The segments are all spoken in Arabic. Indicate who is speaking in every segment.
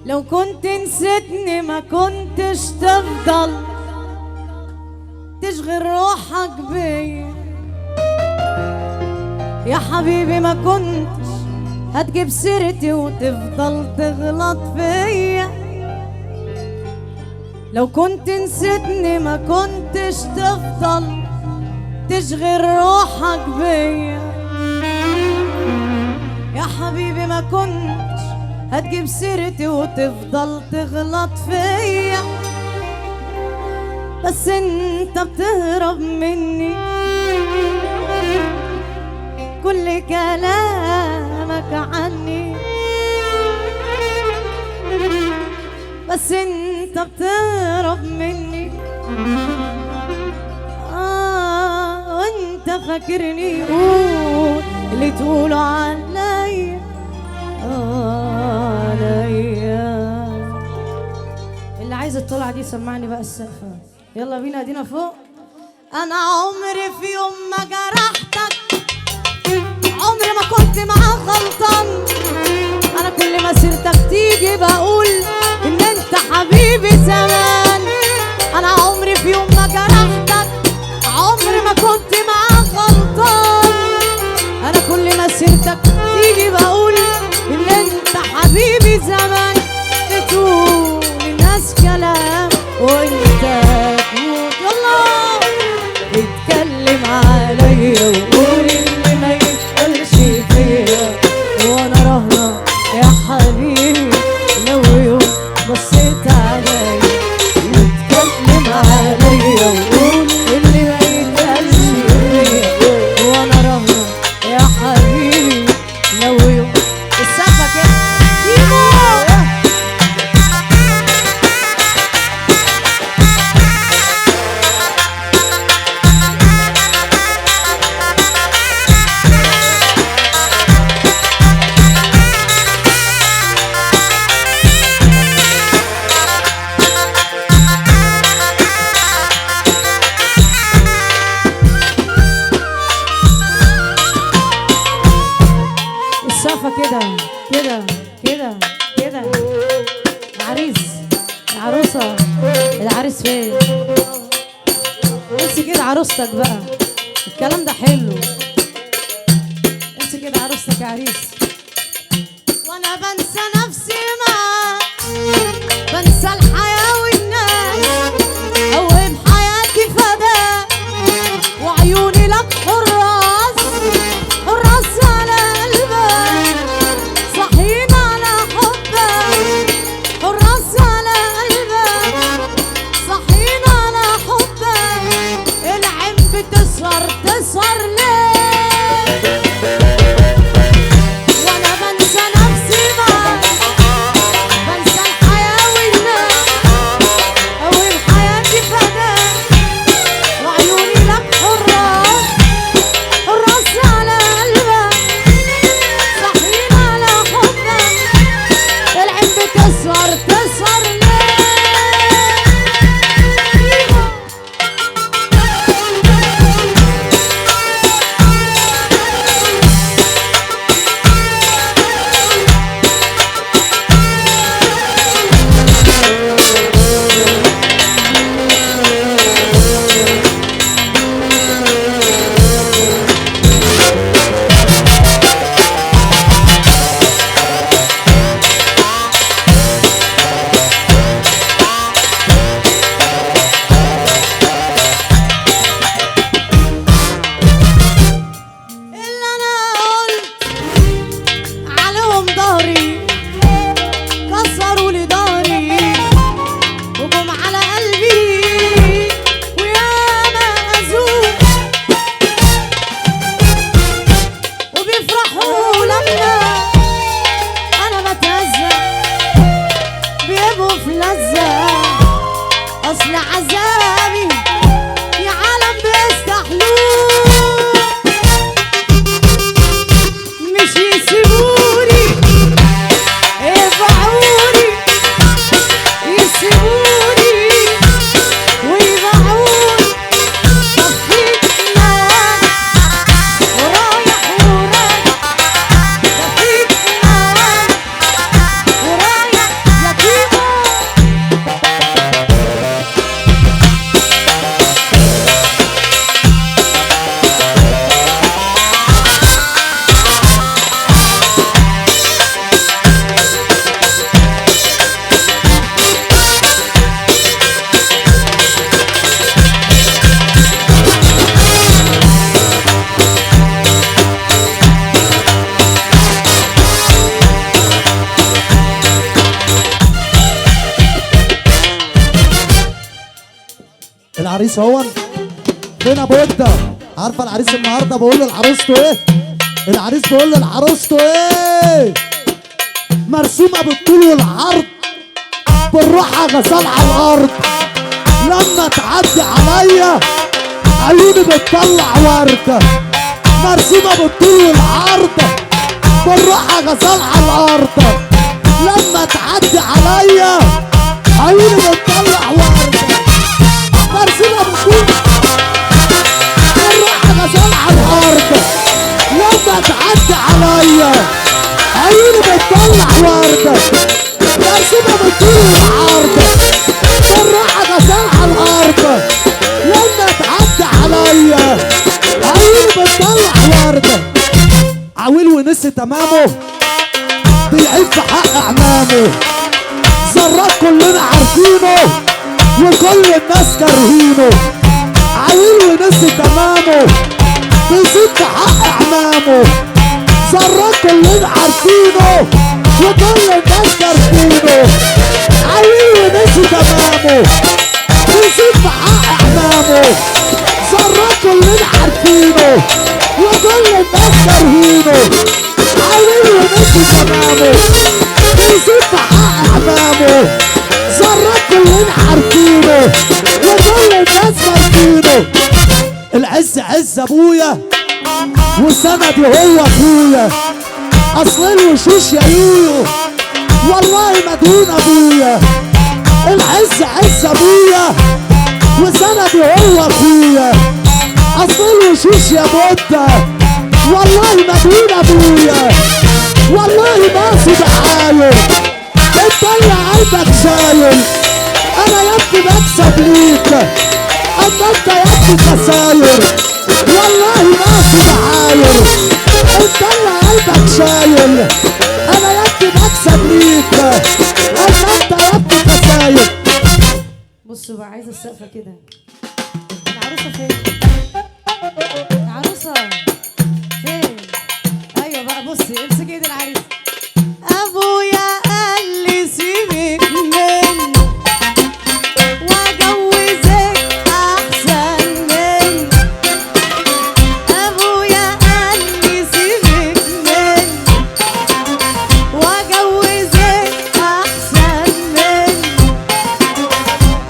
Speaker 1: لو كنت نسيتني ما كنتش تفضل تشغل روحك بيا يا حبيبي، ما كنتش هتجيب سيرتي وتفضل تغلط فيا. لو كنت نسيتني ما كنتش تفضل تشغل روحك بيا يا حبيبي، ما كنتش هتجيب سيرتي وتفضل تغلط فيا. بس انت بتهرب مني، كل كلامك عني، بس انت بتهرب مني. وانت فاكرني قول اللي تقوله عليا عليا. اللي عايز الطلعة دي سمعني بقى السقفة، يلا بينا ادينا فوق. انا عمري في يوم ما جرحتك، عمري ما كنت معاك غلطان. انا كل ما سيرتك تيجي بقول ان انت حبيبي زمان. انا عمري في يوم ما جرحتك، عمري ما كنت معاك غلطان. انا كل ما سيرتك تيجي بقول ان انت حبيبي زمان. بتقول الناس كلام وانت تموت، يلا اتكلم عليا وقول اللي ما يتقالش فيا. وانا رهنة يا حبيبي لو يوم بصيت عليا، اتكلم عليا وقول اللي ما يتقالش فيا. وانا رهنة يا حبيبي لو يوم. السقفة كده كده كده كده كده. العريس العروسة، العريس فين؟ امسك كده عروستك بقى، الكلام ده حلو. امسك كده عروستك يا عريس. وانا بنسى نفسي معاك، بنسى الحياة والناس، اوهب حياتي فداك وعيوني لك حراس، حراس على قلبك، صاحيين على حبك، حراس على قلبك، صاحيين على حبك. العين بتسهر تسهر ليه؟ وانا بنسى نفسي معاك، بنسى الحياة والناس، اوهب حياتي فداك وعيوني لك حراس، حراس على قلبك، صاحيين على حبك. العين بتسهر تسهر ليه؟ اللي انا قلت عليهم ضهري، كسروا لي ضهري وجم على قلبي وياما اذوه، وبيفرحوا لما انا بتهزأ، بيبقوا في لذة. اصل عذابي يا عالم بيستحلوه، مش يسيبوني يبيعوني، يسيبوني ويبيعوني. طفيت نار ورايح ورايح، طفيت نار ورايح، يا
Speaker 2: العريس اهون. فين ابو ده؟ عارفه العريس النهارده بقول له لعروسته ايه؟ العريس بيقول له لعروسته ايه؟ مرسومه بالطول والعرض بالراحه غزال على الارض. لما تعدي عليا عيوني بتطلع ورده. مرسومه بالطول والعرض بالراحه غزال على الارض. لما تعدي عليا عيوني بتطلع ورده. مرسومه بالطول بالراحه غزال على الارض. لما تعدي عليا عيوني بتطلع ورده. مرسومه بالطول والعرض بالراحه غزال على الارض. لما تعدي عليا عيوني بتطلع ورده. عويل ونسي تمامه بيعيب في حق اعمامه. ذرات كلنا عارفينه وكل الناس كارهينه. عويل ونسي تمامه بيزيد في حق اعمامه. ذرات كلنا عارفينه وكل الناس كارهينه. عويل ونسي تمامه بيزيد في حق اعمامه. ذرات كلنا عارفينه وكل الناس كارهينه. عويل ونسي تمامه بيزيد في حق اعمامه. ذرات كلنا عارفينه وكل الناس كارهينه. العز عز ابويا وسندي هو اخويا. اصل الوشوش يا يويو والله مدهون ابويا. العز عز ابويا وسندي هو اخويا. اصل الوشوش يا بودة والله مدهون ابويا. والله ماشي بعاير انت اللي قلبك شايل. انا يا ابني بكسب ليك اما انت يا ابني خساير. والله ماشي بعاير انت اللي قلبك شايل. انا يا ابني بكسب ليك اما انت يا ابني خساير.
Speaker 1: بصوا بقى عايزه السقفه كده. العروسه فين؟ العروسه فين؟ ايوه بقى بصي امسكي ايد العريس. ابويا قال لي سيبك مني واجوزك احسن مني. ابويا قال لي سيبك مني واجوزك احسن مني.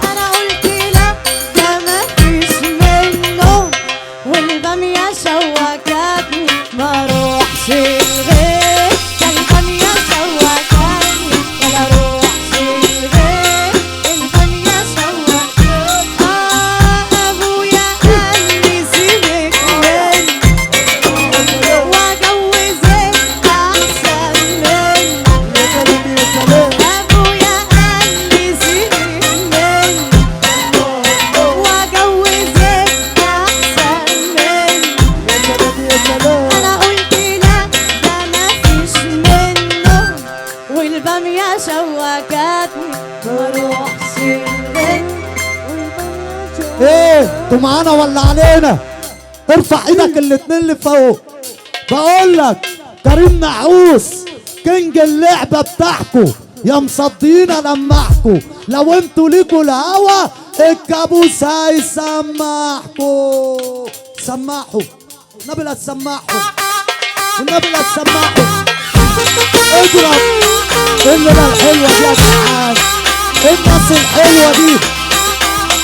Speaker 1: انا قلت لا ده مفيش منه والباميه شوكتني ما اروحش الغير. ده الباميه شوكتني ولا اروحش الغير. الباميه شوكتني. ابويا قال لي سيبك مني واجوزك احسن مني. ابويا قال لي سيبك مني واجوزك احسن مني. انا قلت لا ده مفيش منه والباميه شوكتني مروحش الغير.
Speaker 2: ايه انتوا معانا ولا علينا؟ ارفع ايدك الاتنين لفوق. بقول لك كريم نعوس كينج اللعبه بتاعكو يا مصديين لمحكو. لو انتوا ليكوا الهوا الكابوس هيسمعكو. سمعوا النبي لا تسمعوا النبي لا تسمعوا. اضرب الليله الحلوه دي يا جدعان. الناس الحلوه دي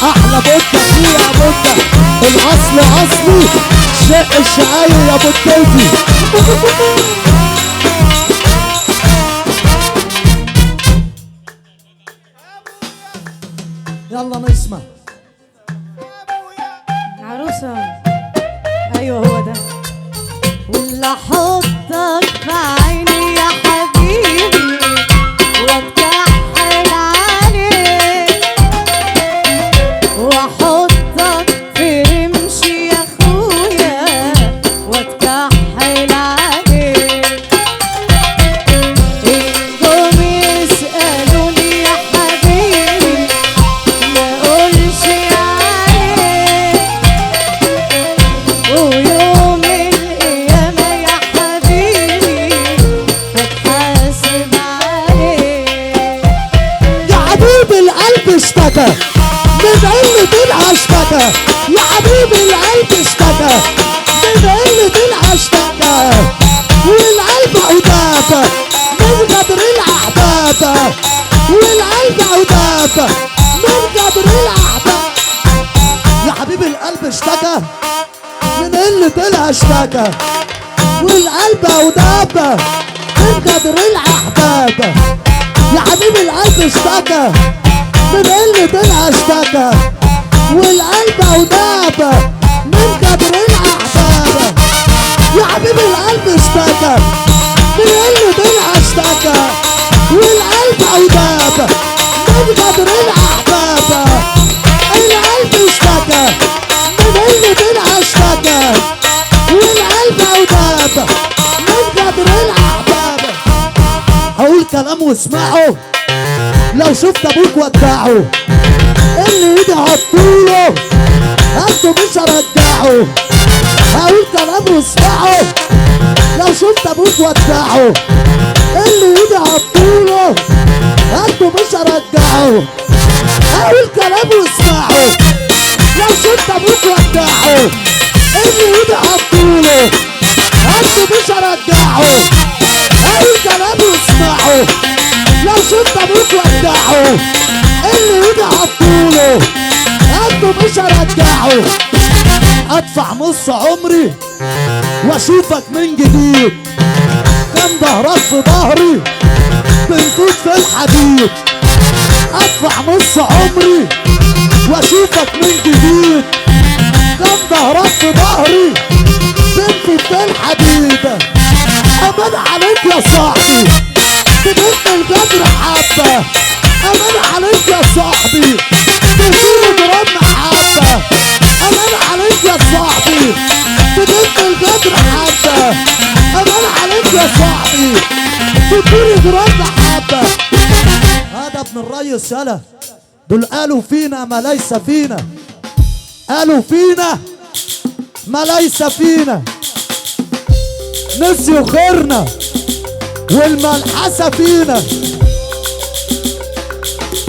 Speaker 2: احلى بودة فيه يا بودة. الاصل اصلي شق الشقايق يا بودتي. يلا نسمع.
Speaker 1: عروسه ايوه هو ده. واللي احطك في عيني يا حبيبي واتكحل عليك واحطك في رمشي يا اخويا واتكحل عليك. انجم يسألوني يا حبيبي ما اقولش عليك. ويوم القيامة يا حبيبي
Speaker 2: اشتكى يا حبيبي القلب اشتكى من قلة العشتكى والقلب عتاب من قدر الاحباب والقلب عتاب من قدر الاحباب يا حبيبي القلب اشتكى من قلة العشتكى والقلب عتاب من قدر الاحباب يا حبيبي القلب اشتكى من قلة العشتكى والقلب عتاب من قدر الاحباب يا حبيبي القلب اشتكى من قلة العشتكى والقلب عتاب من قدر الاحباب القلب اشتكى من قلة العشتكى والقلب عتاب من قدر الاحباب هقول كلام واسمعه لو شفت ابوك ودعه اللي ايدي عطوله انتوا مش هرجعه هقول كلام واسمعه لو شفت ابوك ودعه اللي ايدي عطوله انتوا مش هرجعه هقول كلام واسمعه لو شفت ابوك ودعه اللي ايدي عطوله انتوا مش هرجعه هقول كلام واسمعه لو شفت ابوك ودعه اللي ايدي عطوله انتوا مش هرجعه ادفع نص عمري واشوفك من جديد كان ظهرك في ظهري بنفوت في الحديد ادفع نص عمري واشوفك من جديد كان ظهرك في ظهري بنفوت في الحديد امان عليك يا صاحبي بنت الجدر حبه امان عليك يا صاحبي تدور ضربنا حبه امان عليك يا صاحبي بنت الجدر حبه امان عليك يا صاحبي تدور ضربنا حبه هذا ابن الريس يالا دول قالوا فينا ما ليس فينا قالوا فينا ما ليس فينا نسيوا خيرنا والملحسه فينا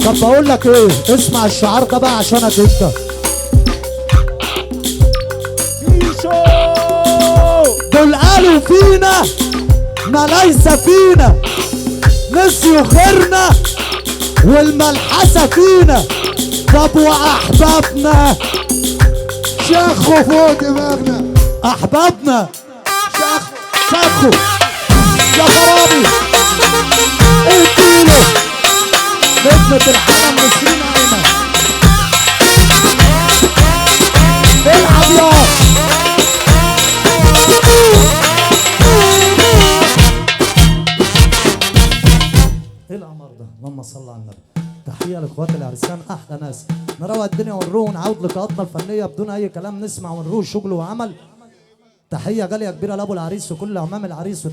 Speaker 2: طب بقول لك ايه اسمع الشعار ده بقى عشانك انت دول قالوا فينا ما ليس فينا نسيوا خيرنا والملحسه فينا طب واحبابنا شخوا فوق دماغنا احبابنا شخوا يا خرابي اديله نجمة الحرم نسرين ايمن العب يا ايه القمر ده اللهم صل على النبي تحية لاخوات العرسان احلى ناس نروق الدنيا ونروح ونعود لقاءاتنا الفنية بدون اي كلام نسمع ونروح شغل وعمل تحية غالية كبيرة لابو العريس وكل عمام العريس